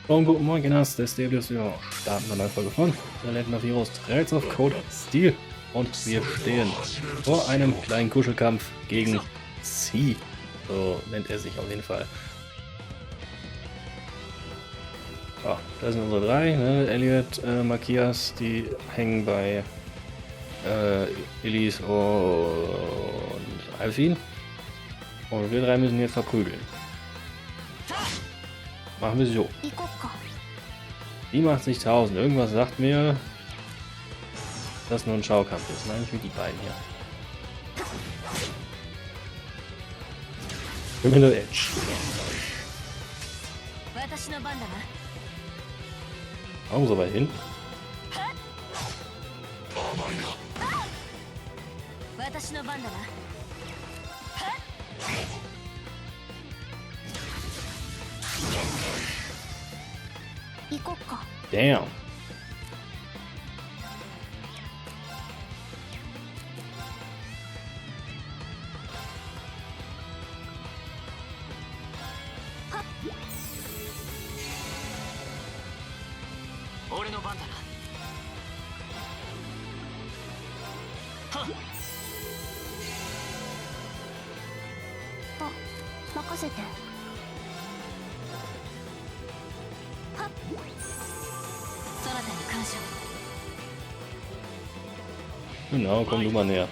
Guten Morgen, der Steeblio. Wir starten eine neue Folge von der Legend of Heroes Trails of Code Steel. Und wir stehen vor einem kleinen Kuschelkampf gegen C. So nennt er sich auf jeden Fall. So, das sind unsere drei, ne? Elliot, Matthias, die hängen bei Elise und Alfin. Und wir drei müssen jetzt verprügeln. Machen wir so. Die macht sich 1000. Irgendwas sagt mir, dass nur ein Schaukampf ist. Nein, nicht wie die beiden hier. Criminal Edge. Warum so weit hin? Damn. Genau, komm du mal näher.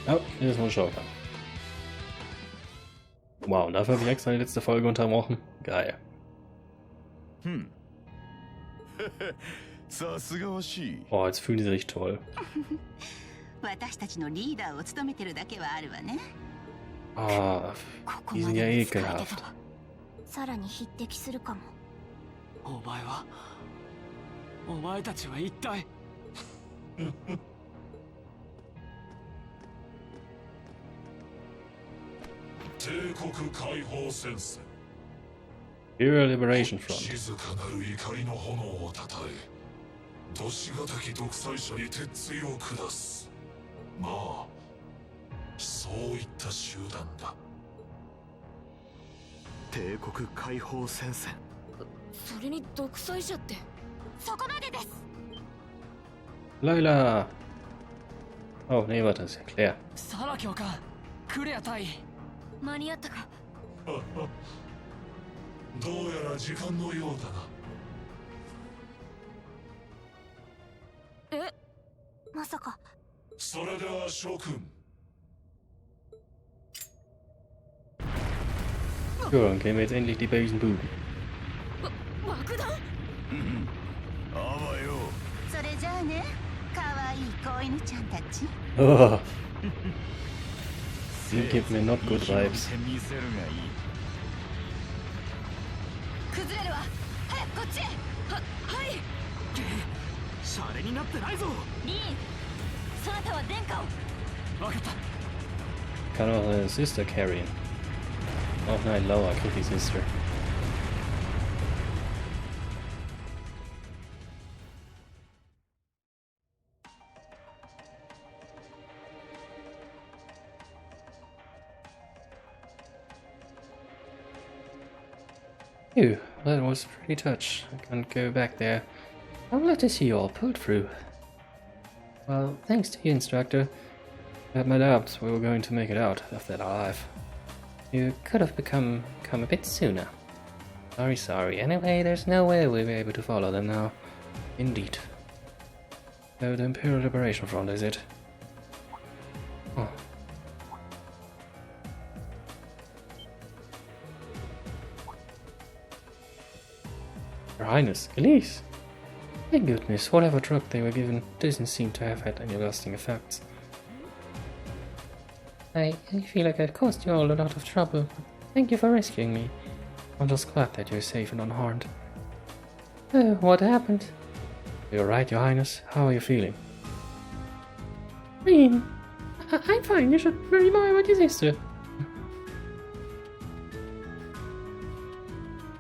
Oh, hier ist nur ein Schaukampf. Wow, und dafür habe ich extra die letzte Folge unterbrochen. Geil. Oh, jetzt fühlen die sich toll. Ah, die sind ja ekelhaft. Imperial Liberation Front. Laila! Oh, nee, warte, das ist ja Claire. Ja, dann kennen wir jetzt endlich die Bösen Buben. Oh. Sie gibt mir not good vibes. Kann auch eine Sister carryen. Oh nein, Laura kriegt die Sister. Phew, that was pretty touch. I can't go back there. I'm glad to see you all pulled through. Well, thanks to you, instructor. I had my doubts we were going to make it out of that alive. You could have come a bit sooner. Sorry. Anyway, there's no way we'll be able to follow them now. Indeed. Oh, the Imperial Liberation Front, is it? Oh. Your Highness, Elise! Thank goodness, whatever drug they were given doesn't seem to have had any lasting effects. I feel like I've caused you all a lot of trouble, but thank you for rescuing me. I'm just glad that you're safe and unharmed. Oh, what happened? You're right, Your Highness. How are you feeling? I mean, I'm fine. You should worry more about your sister.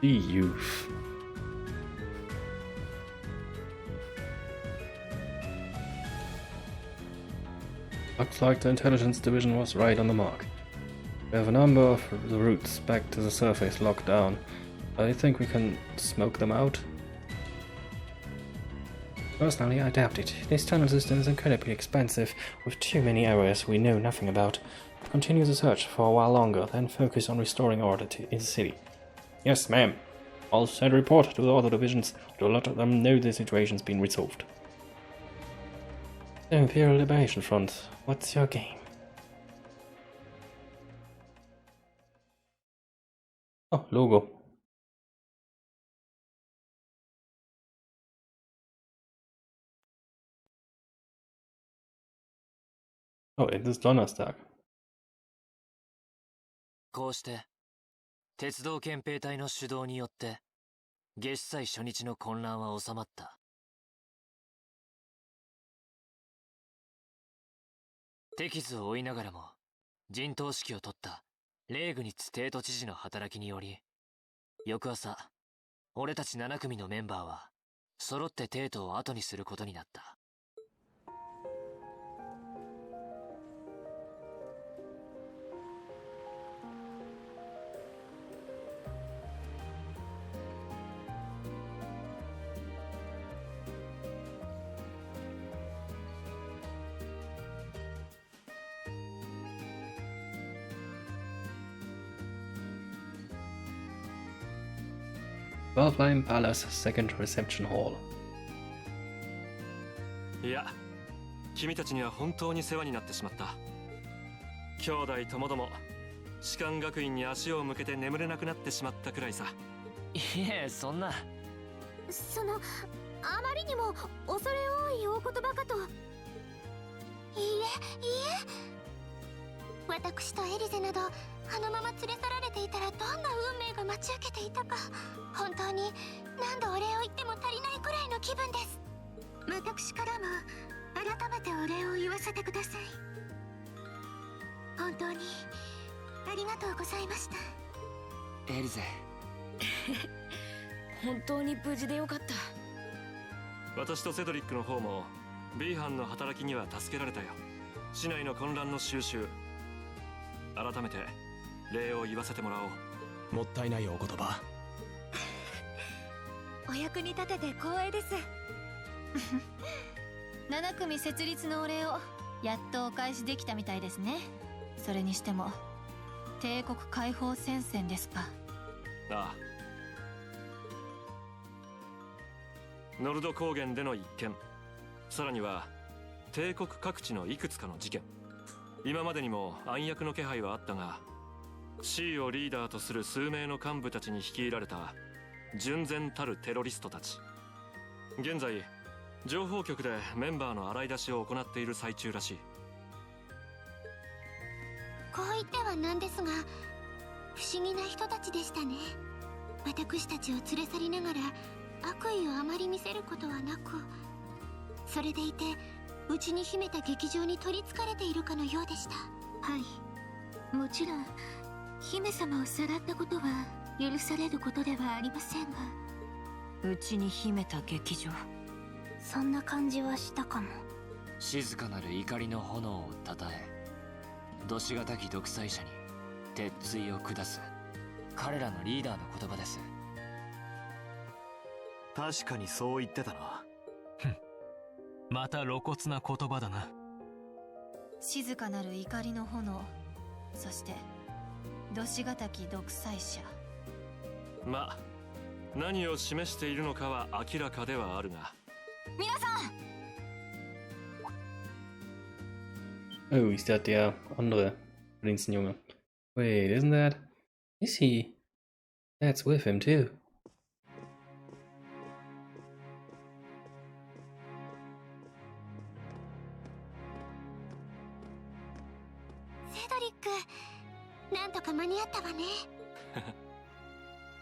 The youth. Looks like the intelligence division was right on the mark. We have a number of the routes back to the surface locked down. I think we can smoke them out. Personally, I doubt it. This tunnel system is incredibly expensive, with too many areas we know nothing about. Continue the search for a while longer, then focus on restoring order in the city. Yes, ma'am. I'll send a report to the other divisions to let them know the situation's been resolved. The Imperial Liberation Front, what's your game? Oh, Logo. Oh, it is Donnerstag. こうして鉄道憲兵隊の主導によって月祭初日の混乱は収まった。手傷を負いながらも陣頭指揮を取ったレーグニッツ帝都知事の働きにより、翌朝俺たち7組のメンバーは揃って帝都を後にすることになった。Valheim Palace Second Reception Hall. いや、君たちには本当に世話になってしまった。兄弟ともども士官学院に足を向けて眠れなくなってしまったくらいさ。いえ、そんな。あまりにも恐れ多いお言葉かと。いいえ、私とエリゼなどあのまま連れ去られていたらどんな運命が待ち受けていたか、本当に何度お礼を言っても足りないくらいの気分です。私からも改めてお礼を言わせてください。本当にありがとうございました。エリゼ本当に無事でよかった。私とセドリックの方も B 班の働きには助けられたよ。市内の混乱の収拾、改めて礼を言わせてもらおう。もったいないお言葉。お役に立てて光栄です。7組設立のお礼をやっとお返しできたみたいですね。それにしても帝国解放戦線ですか。ああ、ノルド高原での一件、さらには帝国各地のいくつかの事件。今までにも暗躍の気配はあったが、 C をリーダーとする数名の幹部たちに率いられた純然たるテロリストたち。現在情報局でメンバーの洗い出しを行っている最中らしい。こう言ってはなんですが、不思議な人たちでしたね。私たちを連れ去りながら悪意をあまり見せることはなく、それでいて内に秘めた劇場に取りつかれているかのようでした。はい、もちろん姫様をさらったことは許されることではありませんが。内に秘めた劇場、そんな感じはしたかも。静かなる怒りの炎をたたえ、どしがたき独裁者に鉄槌を下す彼らのリーダーの言葉です。確かにそう言ってたな。また露骨な言葉だな。静かなる怒りの炎、そしてどしがたき独裁者。まあ何を示しているのかは明らかではあるが。皆さん、 Oh, ist das der andere Prinzenjunge? Wait, isn't that? Is he? That's with him too. セドリック、なんとか間に合ったわね。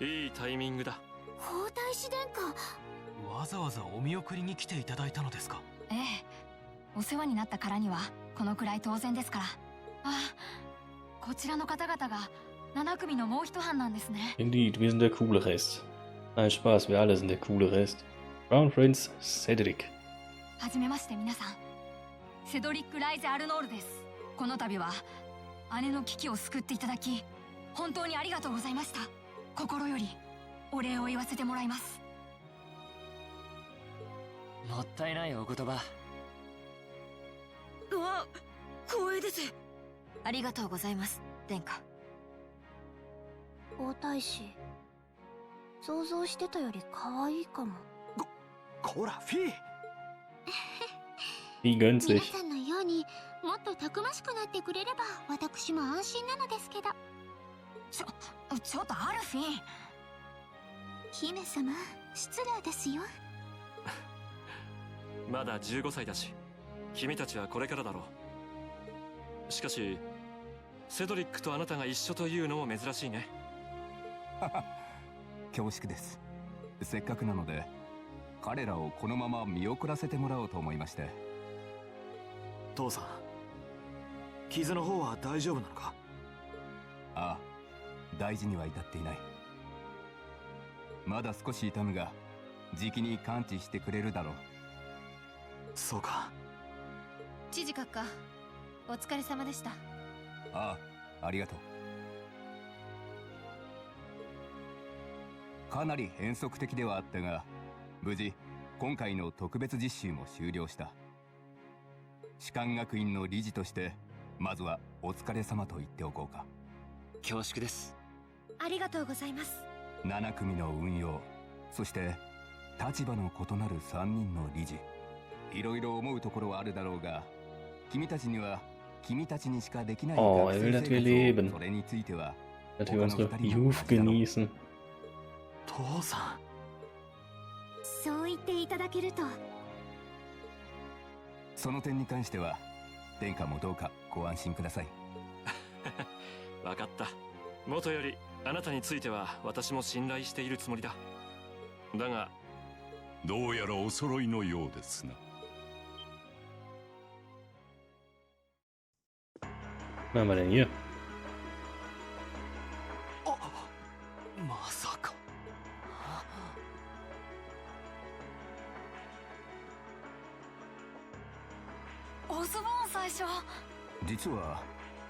いいタイミングだ。皇太子殿下、わざわざお見送りに来ていただいたのですか。ええ、お世話になったからにはこのくらい当然ですから。あ、こちらの方々が7組のもう一班なんですね。 Indeed, wir sind der coole Rest. Nein, Spaß, wir alle sind der coole Rest. Brown Prince Cedric. はじめまして皆さん。セドリック・ライゼ・アルノールです。この度は姉の危機を救っていただき、本当にありがとうございました。心よりお礼を言わせてもらいます。もったいないお言葉。うわ、光栄です。ありがとうございます、殿下。皇太子、想像してたより可愛いかも。こらフィー。Die gönnt 皆 sich. さんのようにもっとたくましくなってくれれば私も安心なのですけど。ちょっとアルフィン。姫様、失礼ですよ。まだ15歳だし、君たちはこれからだろう。しかしセドリックとあなたが一緒というのも珍しいね。恐縮です。せっかくなので彼らをこのまま見送らせてもらおうと思いまして。父さん、傷の方は大丈夫なのか？ああ、大事には至っていない。まだ少し痛むがじきに完治してくれるだろう。そうか。知事閣下、お疲れ様でした。ああ、ありがとう。かなり変則的ではあったが、無事今回の特別実習も終了した。士官学院の理事としてまずはお疲れ様と言っておこうか。恐縮です。ありがとうございます。7組の運用、そして立場の異なる3人の理事、いろいろ思うところはあるだろうが、君たちには君たちにしかできない Oh, 学 er will, 生 dass 生 wir 活 leben. を、それについては Dass wir unsere 他の二人も Youth 同じだろう。 genießen. 父さん。そう言っていただけると。その点に関しては殿下もどうかご安心ください。わかった。元よりあなたについては私も信頼しているつもりだ。だがどうやらお揃いのようですな。Was haben wir denn hier? まさか。オズボーン最初。実は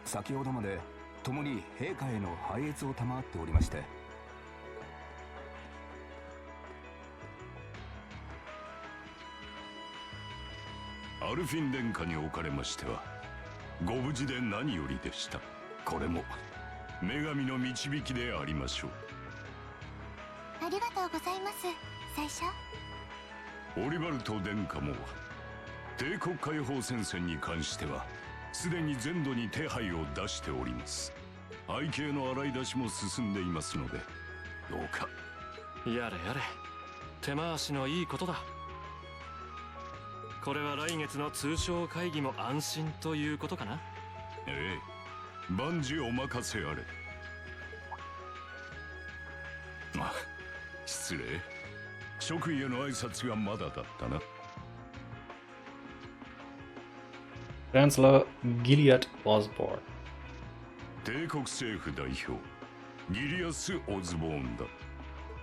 先ほどまで共に陛下への拝謁を賜っておりまして。アルフィン殿下におかれましてはご無事で何よりでした。これも女神の導きでありましょう。ありがとうございます、最初。オリバルト殿下も帝国解放戦線に関してはすでに全土に手配を出しております。背景の洗い出しも進んでいますので、どうか。やれやれ、手回しのいいことだ。これは来月の通商会議も安心ということかな。ええ、万事お任せあれ。あ、失礼。職位への挨拶がまだだったな。Chancellor Gilead Osborne. 帝国政府代表ギリアス・オズボーンだ。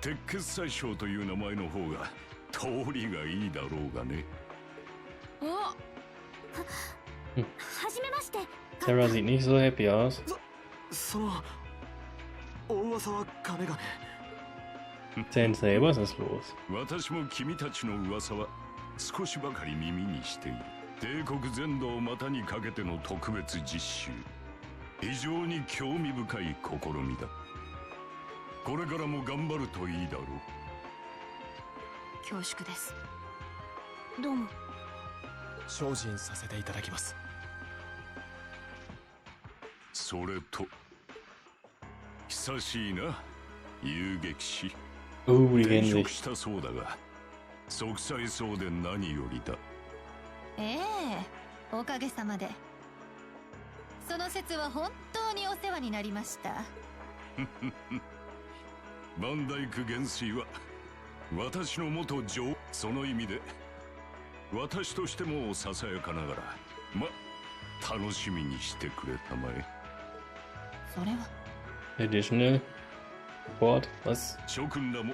鉄血宰相という名前の方が通りがいいだろうがね。おはじめまして。 Sarah sieht nicht so happy aus. そのお噂は金がね。 Sensei, was ist los? 私も君たちの噂は少しばかり耳にしている。帝国全土を股にかけての特別実習、非常に興味深い試みだ。これからも頑張るといいだろう。恐縮です。どうも。精進させていただきます。それと久しいな、遊撃士。 Oh, die 転 kennen 職 sich. したそうだが息災そうで何よりだ。ええ、おかげさまで。その説は本当にお世話になりました。バンダイク元帥は私の元上、その意味で私としてもささやかながら楽しみにしてくれたまえ。それは Additional Support, was? 諸君らも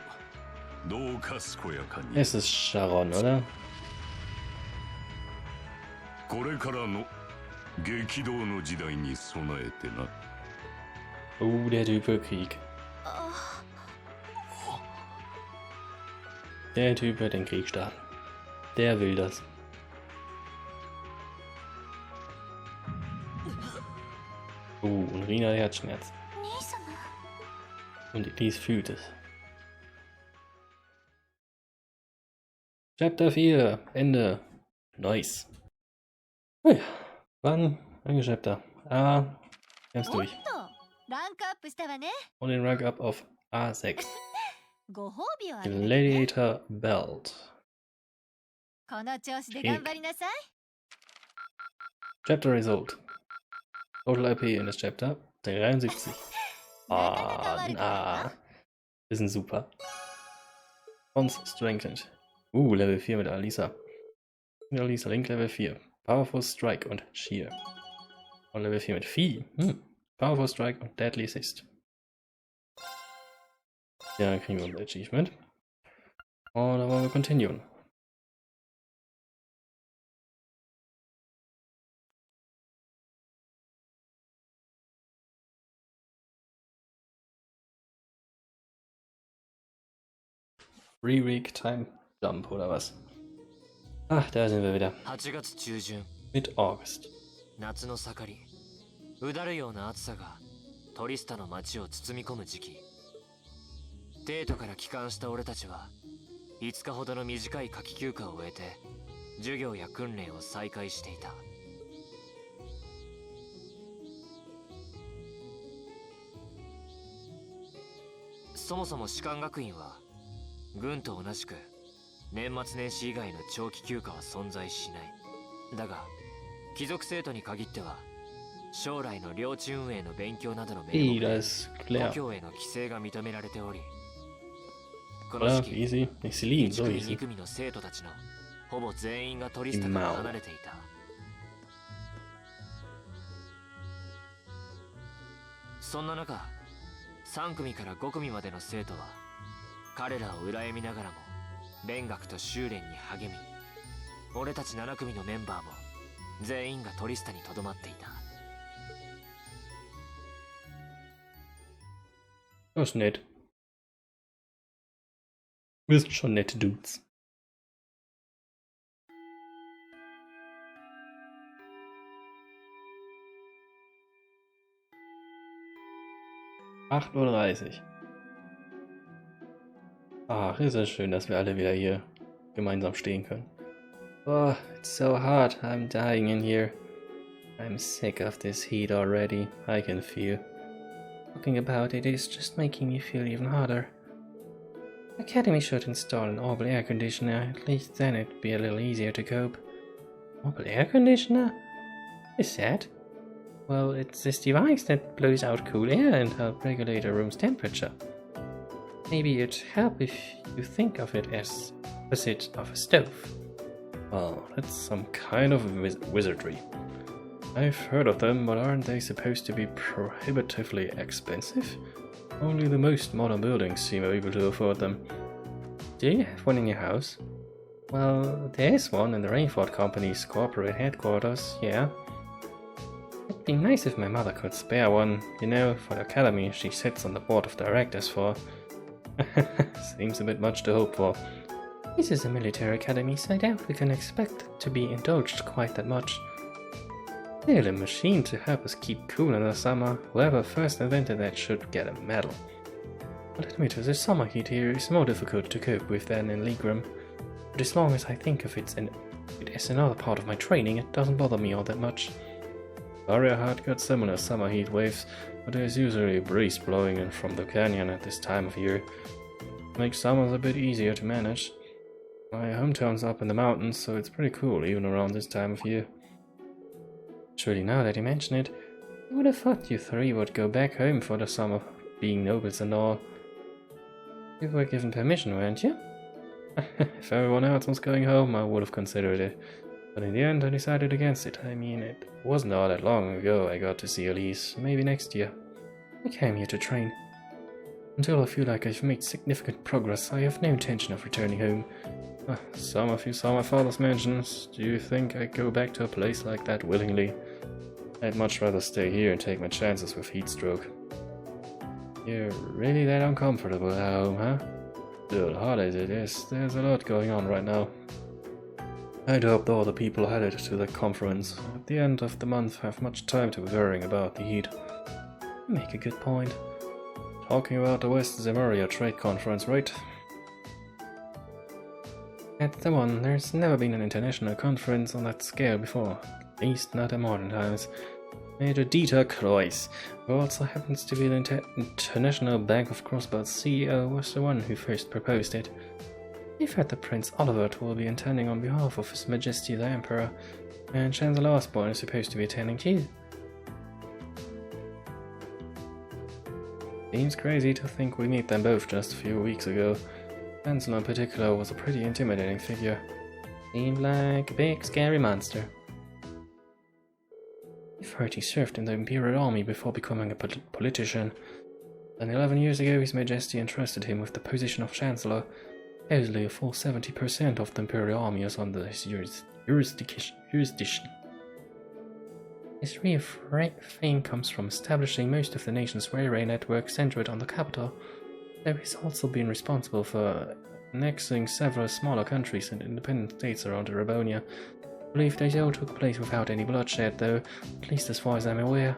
どうか健やかに。 Es ist Sharon, oder? これからの激動の時代に備えてな。 Oh, der Typ will Krieg. Der Typ wird den Krieg starten. Der will das. Und Rina hat Herzschmerz. Und Elise fühlt es. Chapter 4. Ende. Nice. Oh ja, war ein Chapter. Aber wir haben's durch. ランクアップしたわね。 Und den Rank Up auf A6. ご褒美をあげるね。 Gladiator Belt. この調子で頑張りなさい。 Chapter Result. Total IP in das Chapter 73. Ah, na. Wir sind super. Ons Strengthened. Level 4 mit Alisa. Alisa Link Level 4. Powerful Strike und Shear. Und Level 4 mit Vieh. Powerful Strike und Deadly Assist. Ja, dann kriegen wir unser Achievement. Und dann wollen wir continuen. Three-Week Time Jump oder was? Ach, da sind wir wieder. 8月中旬 Mit August. 夏の盛りうだるような暑さがトリスタの街を包み込む時期。デートから帰還した俺たちは5日ほどの短い夏季休暇を終えて授業や訓練を再開していた。そもそも士官学院は軍と同じく年末年始以外の長期休暇は存在しない。だが貴族生徒に限っては将来の領地運営の勉強などの名目で故郷への帰省が認められており、この時期1組2組の生徒たちのほぼ全員がトリスタから離れていた。そんな中3組から5組までの生徒は彼らを羨みながらも勉学と修練に励み、俺たち7組のメンバーも全員がトリスタにとどまっていた。 Das ist nett. Wir sind schon nette Dudes. (8:30 Uhr). Ach, ist es schön, dass wir alle wieder hier gemeinsam stehen können. Oh, it's so hot. I'm dying in here. I'm sick of this heat already. I can feel. Talking about it is just making me feel even hotter. The Academy should install an orbital air conditioner. At least then it'd be a little easier to cope. Orbital air conditioner? What is that? Well, it's this device that blows out cool air and helps regulate a room's temperature. Maybe it'd help if you think of it as opposite of a stove. Well, that's some kind of wizardry. I've heard of them, but aren't they supposed to be prohibitively expensive? Only the most modern buildings seem able to afford them. Do you have one in your house? Well, there is one in the Rainford Company's corporate headquarters, yeah. It'd be nice if my mother could spare one, you know, for the academy she sits on the board of directors for. Seems a bit much to hope for. This is a military academy, so I doubt we can expect to be indulged quite that much. Still, a machine to help us keep cool in the summer. Whoever first invented that should get a medal. I'll admit, the summer heat here is more difficult to cope with than in Leagram. But as long as I think of it as another part of my training, it doesn't bother me all that much. Warrior Heart got similar summer heat waves, but there's usually a breeze blowing in from the canyon at this time of year. Makes summers a bit easier to manage. My hometown's up in the mountains, so it's pretty cool even around this time of year. Surely now that you mention it, I would have thought you three would go back home for the summer, being nobles and all. You were given permission, weren't you? If everyone else was going home, I would have considered it. But in the end, I decided against it. I mean, it wasn't all that long ago I got to see Elise. Maybe next year. I came here to train. Until I feel like I've made significant progress, I have no intention of returning home. Some of you saw my father's mansions. Do you think I'd go back to a place like that willingly? I'd much rather stay here and take my chances with heat stroke. You're really that uncomfortable at home, huh? Still, holidays it is. There's a lot going on right now. I'd hoped all the people headed to the conference at the end of the month have much time to be worrying about the heat. You make a good point. Talking about the West Zemuria Trade Conference, right? That's the one. There's never been an international conference on that scale before. At least not in modern times. Major Dieter Kreuz, who also happens to be the International Bank of Crossbow's CEO, was the one who first proposed it. We've heard that Prince Olivert will be attending on behalf of His Majesty the Emperor, and Chancellor Osborne is supposed to be attending too. Seems crazy to think we met them both just a few weeks ago. Chancellor in particular was a pretty intimidating figure. Seemed like a big scary monster. I've heard he served in the Imperial Army before becoming a politician. Then 11 years ago His Majesty entrusted him with the position of Chancellor. Supposedly a full 70% of the Imperial Army is under his jurisdiction. His real fame comes from establishing most of the nation's railway network centered on the capital, though he's also been responsible for annexing several smaller countries and independent states around Arabonia. I believe they all took place without any bloodshed, though, at least as far as I'm aware.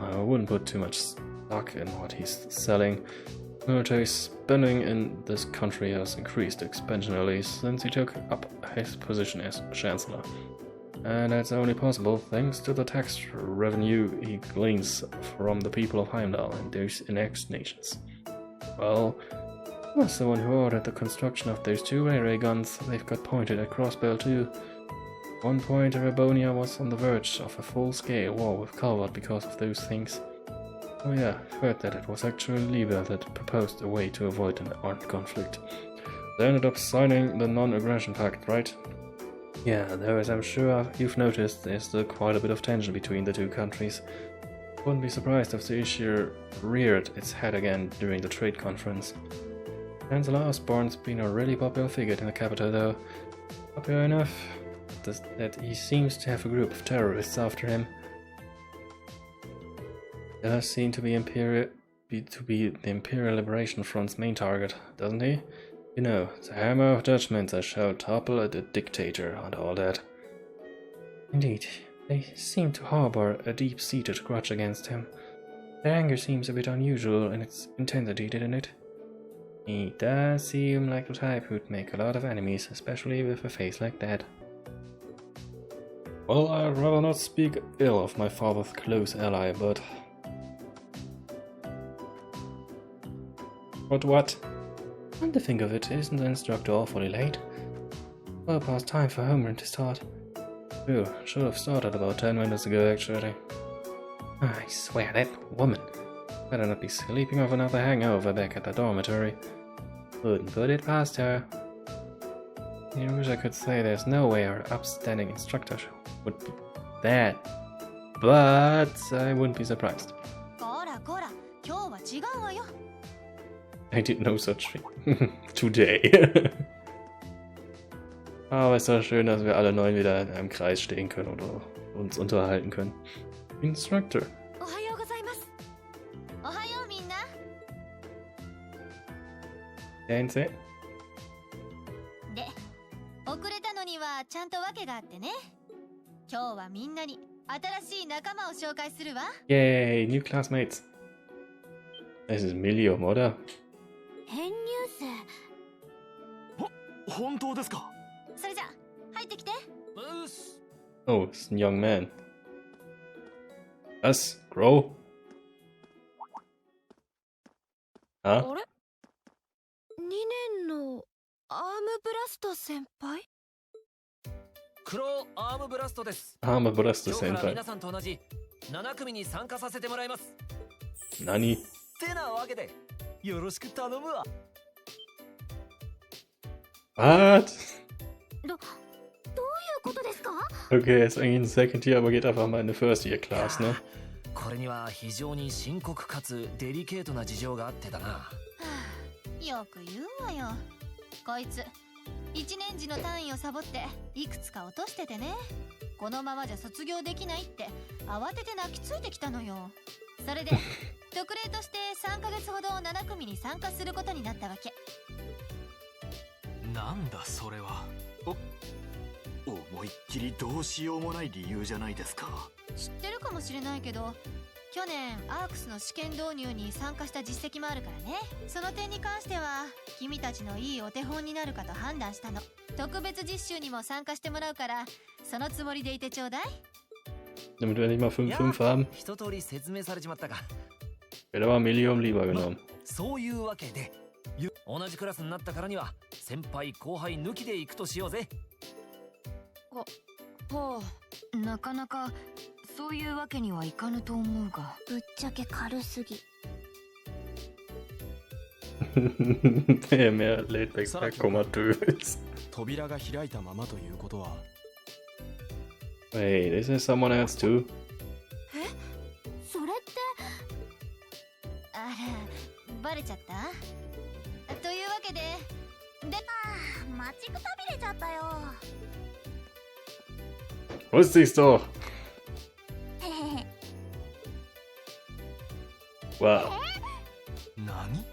I wouldn't put too much stock in what he's selling. Military spending in this country has increased exponentially since he took up his position as Chancellor. And that's only possible thanks to the tax revenue he gleans from the people of Heimdall and those annexed nations. Well, he was the one who ordered the construction of those 2 railway guns they've got pointed at Crossbell too. At one point, Arabonia was on the verge of a full-scale war with Calvert because of those things. Oh yeah, I've heard that it was actually Liber that proposed a way to avoid an armed conflict. They ended up signing the Non-Aggression Pact, right? Yeah, though as I'm sure you've noticed, there's still quite a bit of tension between the two countries. Wouldn't be surprised if the issue reared its head again during the trade conference. Chancellor Osborne's been a really popular figure in the capital though. Popular enough that he seems to have a group of terrorists after him. Does seem to be the Imperial Liberation Front's main target, doesn't he? You know, the hammer of judgment that shall topple the dictator and all that. Indeed, they seem to harbor a deep-seated grudge against him. Their anger seems a bit unusual in its intensity, didn't it? He does seem like the type who'd make a lot of enemies, especially with a face like that. Well, I'd rather not speak ill of my father's close ally, but... What? Come to think of it, isn't the instructor awfully late? Well past time for homeroom to start. Phew, should have started about 10 minutes ago actually. I swear, that woman. Better not be sleeping off another hangover back at the dormitory. Wouldn't put it past her. I wish I could say there's no way our upstanding instructor would be that. But I wouldn't be surprised. I did no such thing. Today. Aber es ist doch schön, dass wir alle 9 wieder in einem Kreis stehen können oder uns unterhalten können. Instructor. Sensei. で、遅れたのにはちゃんと訳があってね。今日はみんなに新しい仲間を紹介するわ。Yay, new classmates. This is Milium, oder? 編入生。本当ですか？それじゃ入ってきて。Oh, it's a young man. Was? Grow? Huh? あれ？2年のアームブラスト先輩？黒アームブラストです。Arme Brüste 先輩。皆さんと同じ7組に参加させてもらいます。何？ってなわけでよろしく頼むわ。What? どういうことですか？ Okay, er ist eigentlich in Second Year, aber geht einfach mal in eine First Year Class, ne? ここれには非常に深刻かつデリケートな事情があってだな。はあ、よく言うわよ。こいつ1年次の単位をサボっていくつか落としててね、このままじゃ卒業できないって慌てて泣きついてきたのよ。それで特例として3ヶ月ほど7組に参加することになったわけ。なんだそれは。思いっきりどうしようもない理由じゃないですか。知ってるかもしれないけど、去年アークスの試験導入に参加した実績もあるからね。その点に関しては君たちのいいお手本になるかと判断したの。特別実習にも参加してもらうから、そのつもりでいてちょうだい。 Damit wir nicht mal 5-5 haben. 一通り説明されちまったか。 Ich hätte aber Imperium lieber genommen. そういうわけで、同じクラスになったからには先輩後輩抜きで行くとしようぜ。ほう、なかなかそういうわけにはいかぬと思うが。ぶっちゃけ軽すぎ。Mehr laid back, komatös. 扉が開いたままということは。Wait, is there someone else too? それって。あら、バレちゃったというわけで、待ちくたびれちゃったよ。Wusste ich's doch! へへへ。 Wow. 何？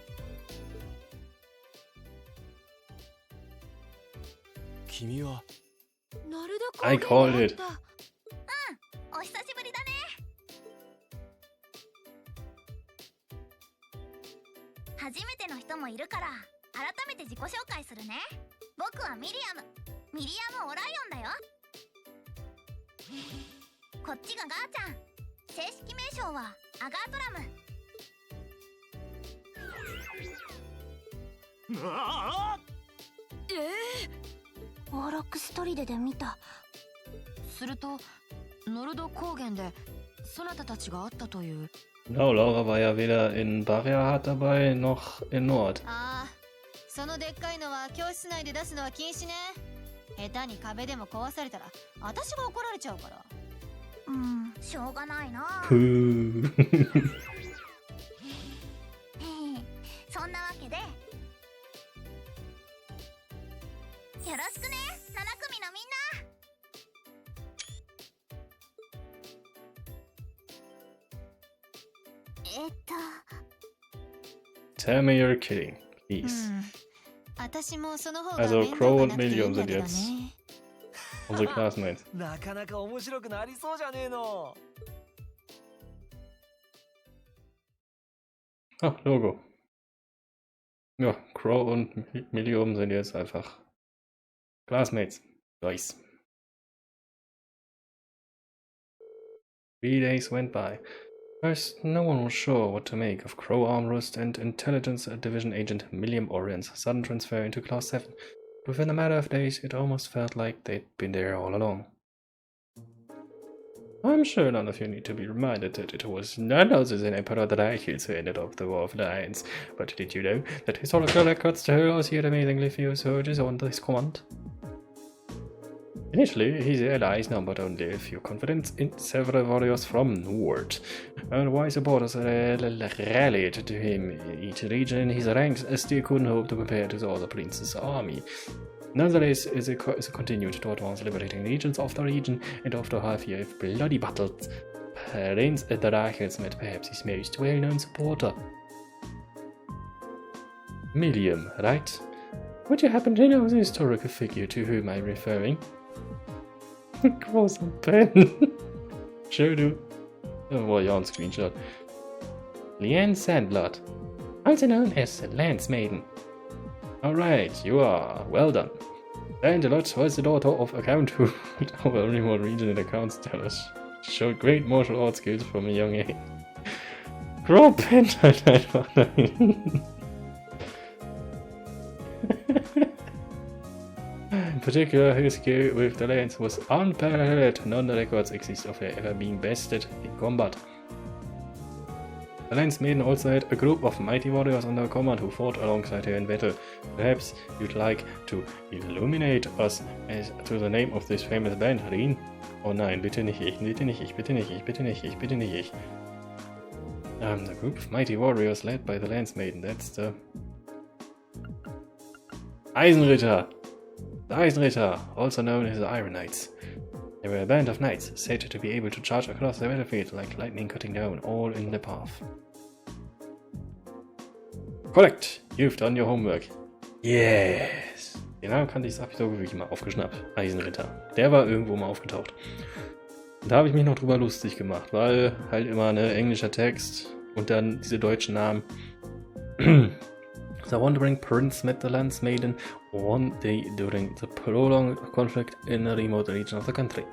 君は。ノルドコー I ゲン called で it. 会った。お久しぶりだね。初めての人もいるから改めて自己紹介するね。僕はミリアムオライオンだよ。こっちがガーちゃん。正式名称はアガートラム。オーロックス砦で見た。するとノルド高原でそなたたちが会ったという。 Genau, Laura war ja weder in Barrier dabei noch in Nord. ああ、そのでっかいのは教室内で出すのは禁止ね。下手に壁でも壊されたら私が怒られちゃうから。しょうがないな。Puh. そんなわけでよろしくね、7組のみんな。Tell me you're kidding, please. 私もその方が Also 面倒 Crow が und なくていい Medium んだ sind けど jetzt ね。 unsere Classmates. なかなか面白くなりそうじゃねえの。 Ah, Logo. Ja, Crow und Medium sind jetzt einfach Classmates. Nice. 3 days went by. First, no one was sure what to make of Crow Armrust and Intelligence Division Agent Milliam Orient's sudden transfer into Class 7. Within a matter of days, it almost felt like they'd been there all along. I'm sure none of you need to be reminded that it was none other than Emperor Dreichels who ended up the War of the Alliance. But did you know that historical records tell us he had amazingly few soldiers under his command? Initially, his allies numbered only a few confidants in several warriors from Nord, and while supporters rallied to him in each region, his ranks still couldn't hope to compare to the other prince's army. Nonetheless, as it continued to advance, liberating regions after region, and after half a year of bloody battles, Prince Dreichels met perhaps his most well-known supporter. Milliam, right? Would you happen to know the historical figure to whom I'm referring? Großen pen. Sure do. Oh, well, you're on screenshot. Leanne Sandblot, also known as the Lance Maiden. Alright, you are. Well done. Sandblot was the daughter of a count who, our remote region in the count's tellers, showed great martial arts skills from a young age. Grow pen halt einfach dahin. In particular, his skill with the lance was unparalleled. None records exist of her ever being bested in combat. The Lance Maiden also had a group of mighty warriors under command who fought alongside her in battle. Perhaps you'd like to illuminate us as to the name of this famous band, Rien? Oh nein, bitte nicht ich, bitte nicht ich, bitte nicht ich, bitte nicht ich, bitte nicht ich. The group of mighty warriors led by the Landsmaiden, that's the Eisenritter! The Eisenritter, also known as the Iron Knights. They were a band of knights, said to be able to charge across the battlefield like lightning cutting down all in their path. Correct! You've done your homework. Yes! Genau, kannte ich das, hab ich so wirklich mal aufgeschnappt. Eisenritter. Der war irgendwo mal aufgetaucht. Und da habe ich mich noch drüber lustig gemacht, weil halt immer ne englischer Text und dann diese deutschen Namen. The wandering prince met the Landsmaiden one day during the prolonged conflict in a remote region of the country.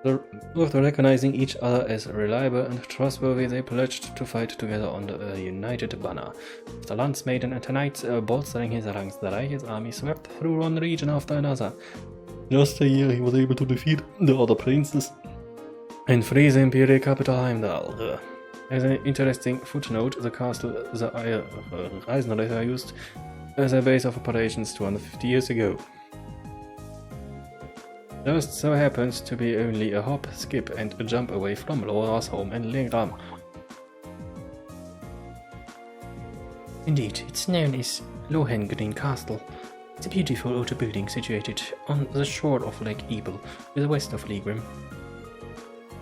After recognizing each other as reliable and trustworthy, they pledged to fight together under a united banner. The Landsmaiden and the knights, bolstering his ranks, the Reich's army swept through one region after another. Just a year he was able to defeat the other princes and free the Imperial capital Heimdall. As an interesting footnote, the castle the Eisenritter used as a base of operations 250 years ago. Just so happens to be only a hop, skip and a jump away from Laura's home in Legram. Indeed, it's known as Lohengrin Castle. It's a beautiful outer building situated on the shore of Lake Ebel, to the west of Legram.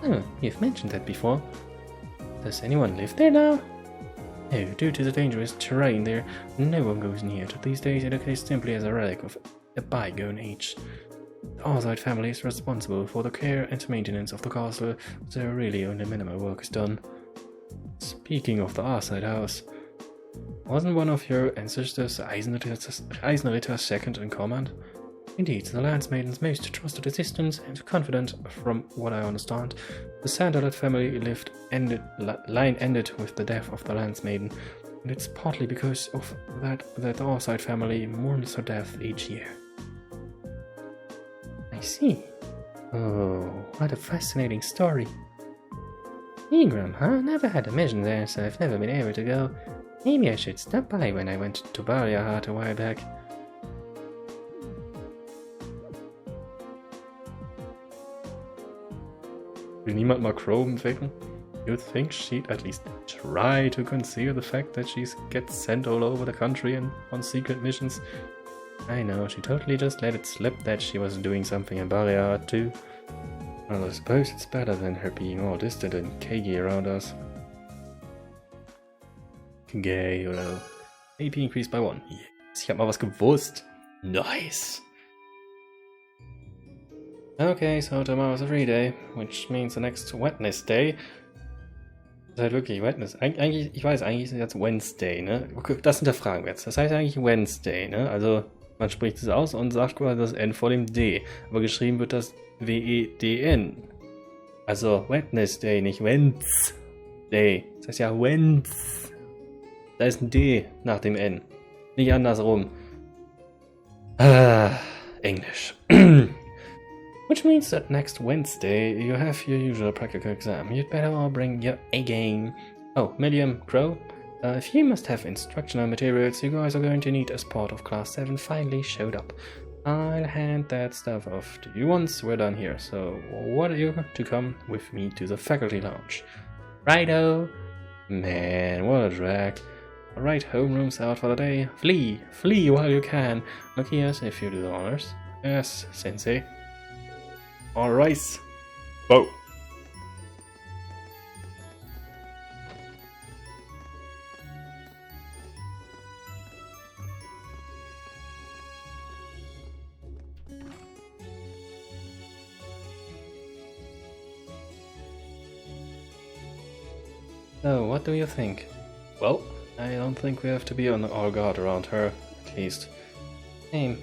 Oh, you've mentioned that before. Does anyone live there now? No, due to the dangerous terrain there, no one goes near it. These days it occurs simply as a relic of a bygone age. The Arside family is responsible for the care and maintenance of the castle, so really only minimal work is done. Speaking of the Arside house, wasn't one of your ancestors Eisenritter's second in command? Indeed, the Landsmaiden's most trusted assistant and confidant, from what I understand. The Sandalet family line ended with the death of the Landsmaiden, and it's partly because of that the Arside family mourns her death each year. I see. Oh, what a fascinating story. Legram, huh? Never had a mission there, so I've never been able to go. Maybe I should stop by when I went to Barriaheart a while back. Will niemand mal Crow entdecken? You'd think she'd at least try to conceal the fact that she gets sent all over the country and on secret missions. I know, she totally just let it slip that she was doing something in Barriaheart too. Well, I suppose it's better than her being all distant and cagey around us. Gay oder AP increased by 1. Yes, ich hab mal was gewusst. Nice. Okay, so tomorrow's a free day, which means the next Wednesday. Das ist halt wirklich Wednesday. Eigentlich, ich weiß, eigentlich ist es jetzt Wednesday, ne? Okay, das hinterfragen wir jetzt. Das heißt eigentlich Wednesday, ne? Also, man spricht es aus und sagt quasi das N vor dem D. Aber geschrieben wird das W-E-D-N. Also, Wednesday, nicht Wednesday. Das heißt ja Wednesday. Da ist ein D nach dem N. Nicht andersrum. Englisch. Which means that next Wednesday you have your usual practical exam. You'd better all bring your A-game. Oh, Milliam, Crow, if you must have instructional materials you guys are going to need as part of Class 7 finally showed up. I'll hand that stuff off to you once we're done here, so what are you to come with me to the faculty lounge? Righto! Man, what a drag. Alright, homeroom's out for the day. Flee while you can. Lucky us if you do the honors. Yes, sensei. Alright. Whoa. So, what do you think? Well, I don't think we have to be on our guard around her, at least. Same.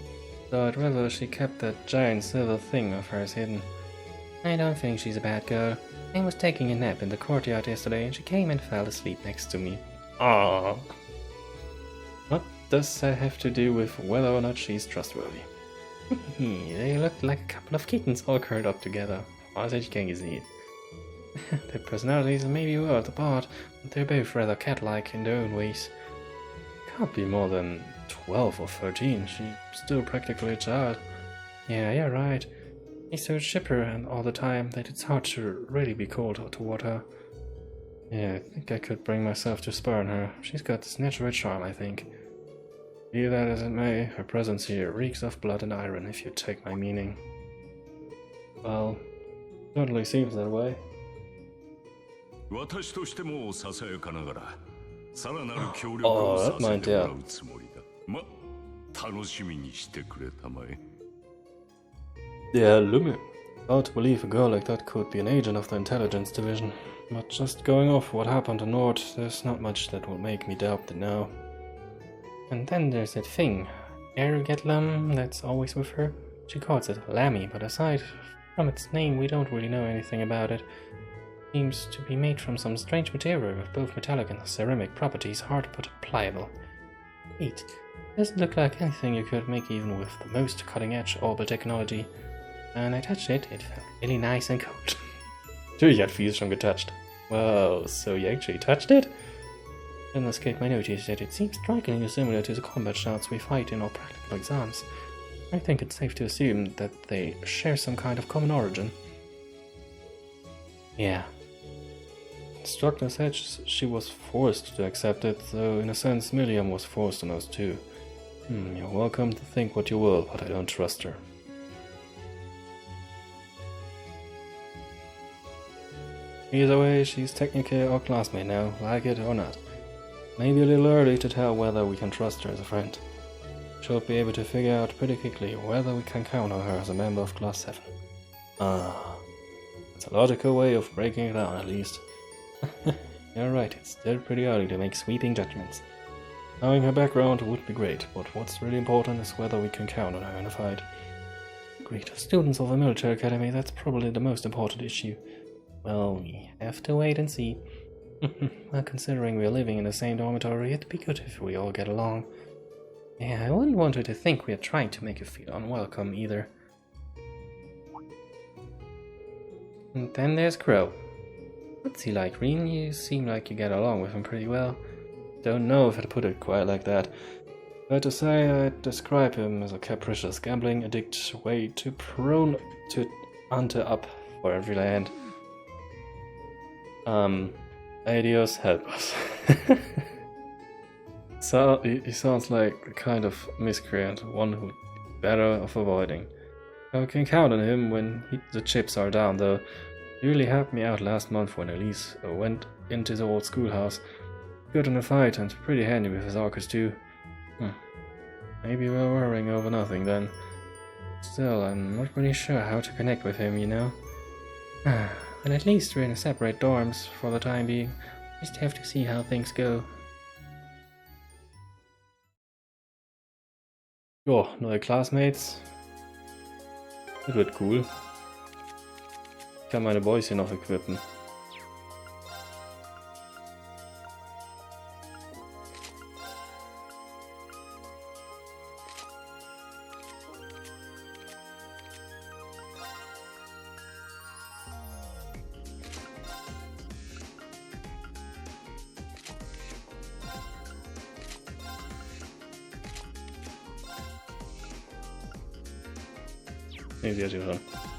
Though I'd rather she kept that giant silver thing of hers hidden. I don't think she's a bad girl. I was taking a nap in the courtyard yesterday and she came and fell asleep next to me. Aww. What does that have to do with whether or not she's trustworthy? They looked like a couple of kittens all curled up together. Was ich gern gesehen. Their personalities are maybe worlds apart, but they're both rather cat-like in their own ways. Can't be more than 12 or 13, she's still practically a child. Yeah, you're right. He's so chipper and all the time that it's hard to really be cold toward her. Yeah, I think I could bring myself to spurn her. She's got this natural charm, I think. Be that as it may, her presence here reeks of blood and iron, if you take my meaning. Well, certainly seems that way. 私としてもささやかながらさらなる協力をさせてもらうつもりだ。ま、楽しみにしてくれたまえ。Yeah, Lume. Hard to believe a girl like that could be an agent of the intelligence division. But just going off what happened in Nord, there's not much that will make me doubt it now. And then there's that thing, Ergetlam, that's always with her. She calls it Lammy, but aside from its name, we don't really know anything about it. Seems to be made from some strange material with both metallic and ceramic properties, hard but pliable. Neat. Doesn't look like anything you could make even with the most cutting-edge orbital technology. And I touched it, it felt really nice and cold. Natürlich hat Fies schon getouched. Wow, so you actually touched it? Didn't escape my notice that it seems strikingly similar to the combat shots we fight in our practical exams. I think it's safe to assume that they share some kind of common origin. Yeah. Instructor said she was forced to accept it, though in a sense Miriam was forced on us too. You're welcome to think what you will, but I don't trust her. Either way, she's technically our classmate now, like it or not. Maybe a little early to tell whether we can trust her as a friend. Should be able to figure out pretty quickly whether we can count on her as a member of Class 7. That's a logical way of breaking it down, at least. You're right, it's still pretty early to make sweeping judgments. Knowing her background would be great, but what's really important is whether we can count on her in a fight. Great, students of a military academy, that's probably the most important issue. Well, we have to wait and see. Well, considering we're living in the same dormitory, it'd be good if we all get along. Yeah, I wouldn't want her to think we're trying to make her feel unwelcome either. And then there's Crow. What's he like, Reen? You seem like you get along with him pretty well. Don't know if I'd put it quite like that. But to say, I'd describe him as a capricious, gambling addict, way too prone to hunter up for every land. Adios, help us. So, he sounds like the kind of miscreant, one who'd be better off avoiding. I can count on him when the chips are down, though. He really helped me out last month when Elise went into the old schoolhouse. Good in a fight and pretty handy with his arcus too. Maybe we're worrying over nothing then. Still, I'm not really sure how to connect with him, you know. But at least we're in separate dorms for the time being. Just have to see how things go. Jo, neue Classmates. Das wird cool. Ich kann meine Boys hier noch equippen. Nee, sie hat hier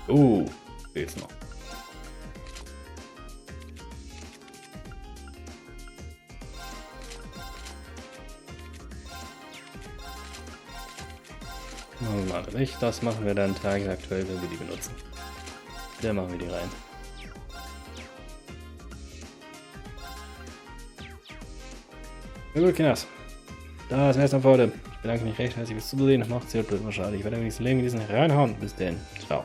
schon. Geht's noch. Warte nicht, das machen wir dann tagesaktuell, wenn wir die benutzen. Dann machen wir die rein. Na gut, Kinders. Das wär's dann für heute. Ich bedanke mich recht herzlich fürs Zusehen. Macht's gut, wahrscheinlich. Ich werde am nächsten Leben in diesen reinhauen. Bis dann. Ciao.